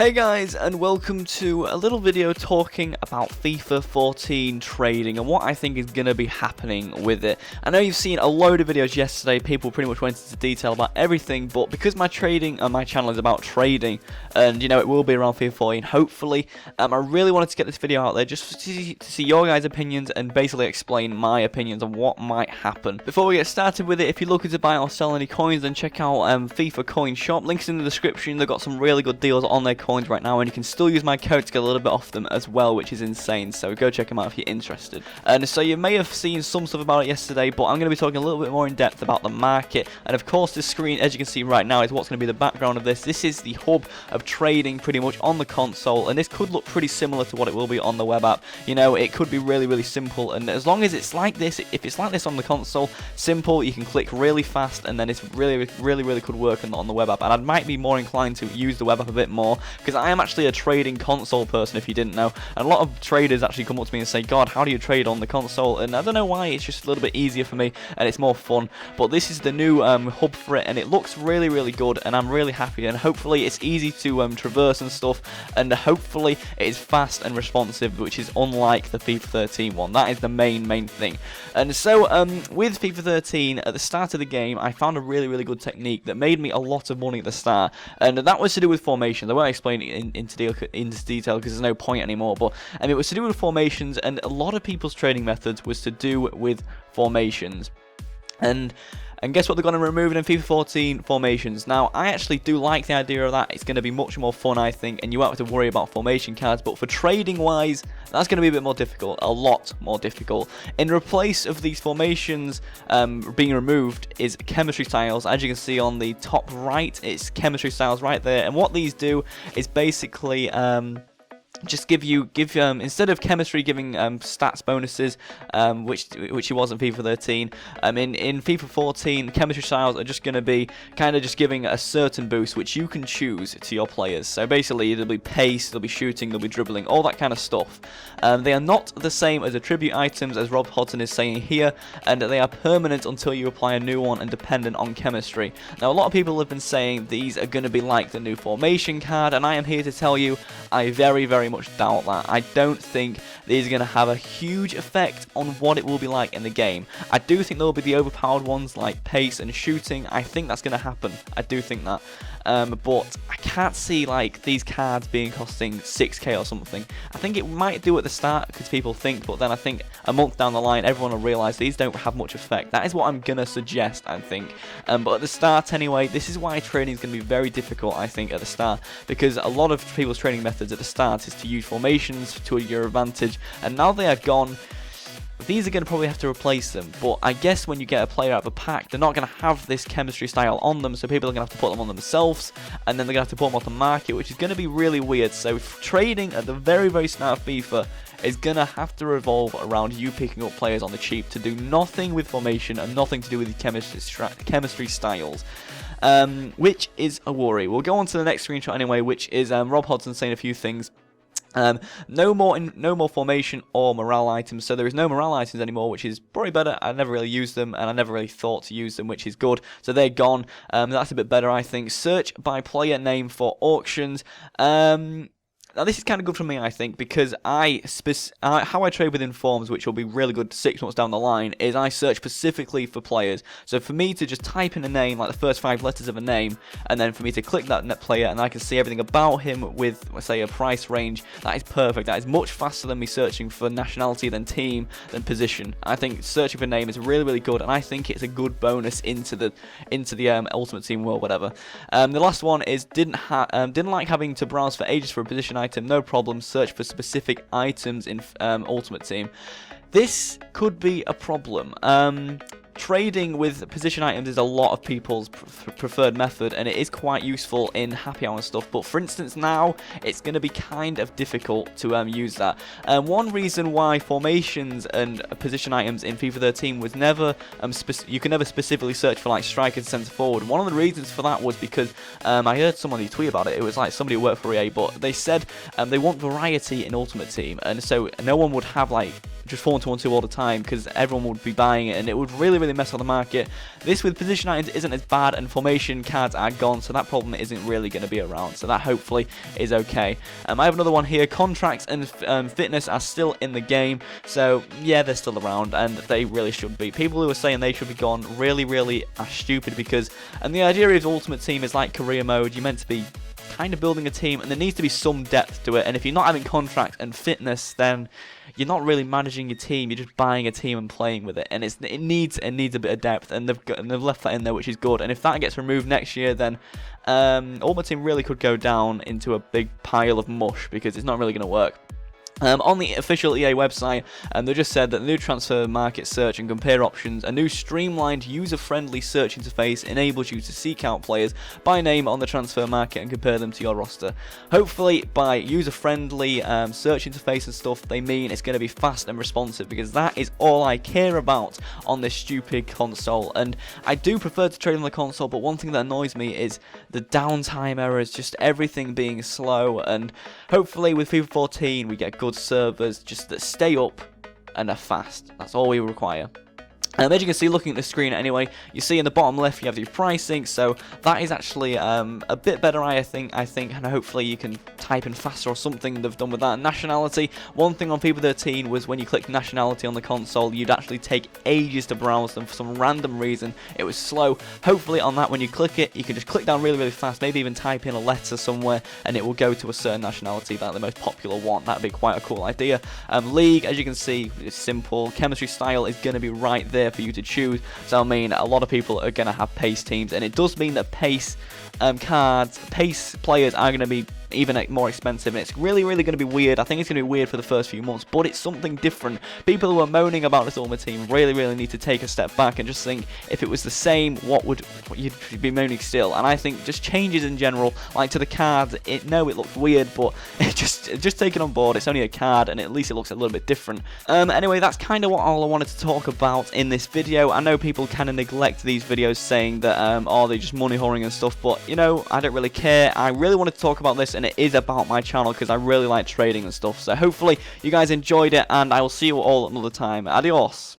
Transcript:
Hey guys, and welcome to a little video talking about FIFA 14 trading and what I think is going to be happening with it. I know you've seen a load of videos yesterday, people pretty much went into detail about everything, but because my channel is about trading, and you know it will be around FIFA 14, hopefully, I really wanted to get this video out there just to see your guys' opinions and basically explain my opinions on what might happen. Before we get started with it, if you're looking to buy or sell any coins, then check out FIFA Coin Shop, links in the description. They've got some really good deals on their coins right now, and you can still use my code to get a little bit off them as well, which is insane, so go check them out if you're interested. And so you may have seen some stuff about it yesterday, but I'm going to be talking a little bit more in depth about the market. And of course, this screen, as you can see right now, is what's going to be the background of this. This is the hub of trading pretty much on the console, and this could look pretty similar to what it will be on the web app. You know, it could be really simple, and as long as it's like this, if it's like this on the console, simple, you can click really fast, and then it's really could work on the web app. And I might be more inclined to use the web app a bit more, because I am actually a trading console person, if you didn't know. And a lot of traders actually come up to me and say, God, how do you trade on the console? And I don't know why, it's just a little bit easier for me and it's more fun. But this is the new hub for it, and it looks really good, and I'm really happy. And hopefully it's easy to traverse and stuff, and hopefully it is fast and responsive, which is unlike the FIFA 13 one. That is the main thing. And so with FIFA 13, at the start of the game, I found a really good technique that made me a lot of money at the start, and that was to do with formations. I won't explain it into detail because there's no point anymore, but it was to do with formations, and a lot of people's trading methods was to do with formations. And guess what they're going to remove in FIFA 14? Formations. Now, I actually do like the idea of that. It's going to be much more fun, I think, and you won't have to worry about formation cards. But for trading-wise, that's going to be a bit more difficult, a lot more difficult. In replace of these formations being removed is chemistry styles. As you can see on the top right, it's chemistry styles right there. And what these do is basically just give instead of chemistry giving stats bonuses, which it was in FIFA 13, in FIFA 14, chemistry styles are just going to be kind of just giving a certain boost which you can choose to your players. So basically there'll be pace, there'll be shooting, there'll be dribbling, all that kind of stuff. They are not the same as attribute items, as Rob Hodson is saying here, and they are permanent until you apply a new one and dependent on chemistry. Now, a lot of people have been saying these are going to be like the new formation card, and I am here to tell you I very much doubt that. I don't think these are going to have a huge effect on what it will be like in the game. I do think there will be the overpowered ones like pace and shooting. I think that's going to happen. I do think that. But I can't see like these cards being costing 6k or something. I think it might do at the start because people think, but then I think a month down the line everyone will realise these don't have much effect. That is what I'm gonna suggest, I think. But at the start anyway, this is why trading is going to be very difficult, I think, at the start, because a lot of people's trading methods at the start is to use formations to your advantage, and now they are gone. These are going to probably have to replace them, but I guess when you get a player out of a pack, they're not going to have this chemistry style on them, so people are going to have to put them on themselves, and then they're going to have to put them off the market, which is going to be really weird. So trading at the very start of FIFA is going to have to revolve around you picking up players on the cheap to do nothing with formation and nothing to do with the chemistry styles. Which is a worry. We'll go on to the next screenshot anyway, which is Rob Hodson saying a few things. No more formation or morale items, so there is no morale items anymore, which is probably better. I never really used them, and I never really thought to use them, which is good. So they're gone. That's a bit better, I think. Search by player name for auctions. Now this is kind of good for me, I think, because how I trade within forms, which will be really good 6 months down the line, is I search specifically for players. So for me to just type in a name, like the first 5 letters of a name, and then for me to click that net player, and I can see everything about him with, let's say, a price range, that is perfect. That is much faster than me searching for nationality, then team, then position. I think searching for name is really good, and I think it's a good bonus into the Ultimate Team world, whatever. The last one is didn't like having to browse for ages for a position item. No problem. Search for specific items in Ultimate Team. This could be a problem. Trading with position items is a lot of people's preferred method, and it is quite useful in happy hour and stuff, but for instance now it's going to be kind of difficult to use that. One reason why formations and position items in FIFA 13 was never you can never specifically search for like striker and centre forward. One of the reasons for that was because I heard somebody tweet about it. It was like somebody who worked for EA, but they said they want variety in Ultimate Team, and so no one would have like just 4-1-2 all the time, because everyone would be buying it, and it would really mess up the market. This with position items isn't as bad, and formation cards are gone, so that problem isn't really going to be around, so that hopefully is okay. I have another one here. Contracts and fitness are still in the game, so yeah, they're still around, and they really should be. People who are saying they should be gone really are stupid, because, and the idea of Ultimate Team is like career mode. You're meant to be kind of building a team, and there needs to be some depth to it, and if you're not having contracts and fitness, then you're not really managing your team, you're just buying a team and playing with it, and it needs a bit of depth, and they've left that in there, which is good. And if that gets removed next year, then Ultimate Team really could go down into a big pile of mush, because it's not really going to work. On the official EA website, they just said that the new transfer market search and compare options, a new streamlined, user-friendly search interface enables you to seek out players by name on the transfer market and compare them to your roster. Hopefully, by user-friendly search interface and stuff, they mean it's going to be fast and responsive, because that is all I care about on this stupid console. And I do prefer to trade on the console, but one thing that annoys me is the downtime errors, just everything being slow. And hopefully, with FIFA 14, we get good servers just that stay up and are fast. That's all we require. As you can see, looking at the screen anyway, you see in the bottom left you have the pricing, so that is actually a bit better, I think, and hopefully you can type in faster or something they've done with that. Nationality, one thing on FIFA 13 was when you clicked nationality on the console, you'd actually take ages to browse them for some random reason. It was slow. Hopefully on that, when you click it, you can just click down really fast, maybe even type in a letter somewhere, and it will go to a certain nationality, like the most popular one. That'd be quite a cool idea. League, as you can see, it's simple. Chemistry style is going to be right there for you to choose, so I mean, a lot of people are going to have pace teams, and it does mean that pace pace players are going to be even more expensive, and it's really going to be weird. I think it's going to be weird for the first few months, but it's something different. People who are moaning about this Ultimate Team really need to take a step back and just think, if it was the same, what you'd be moaning still. And I think just changes in general, like to the cards, it looks weird, but just take it on board. It's only a card, and at least it looks a little bit different. Anyway, that's kind of all I wanted to talk about in this video. I know people kind of neglect these videos, saying that oh, they're just money whoring and stuff, but you know, I don't really care. I really wanted to talk about this, and it is about my channel, because I really like trading and stuff. So hopefully you guys enjoyed it, and I will see you all another time. Adios.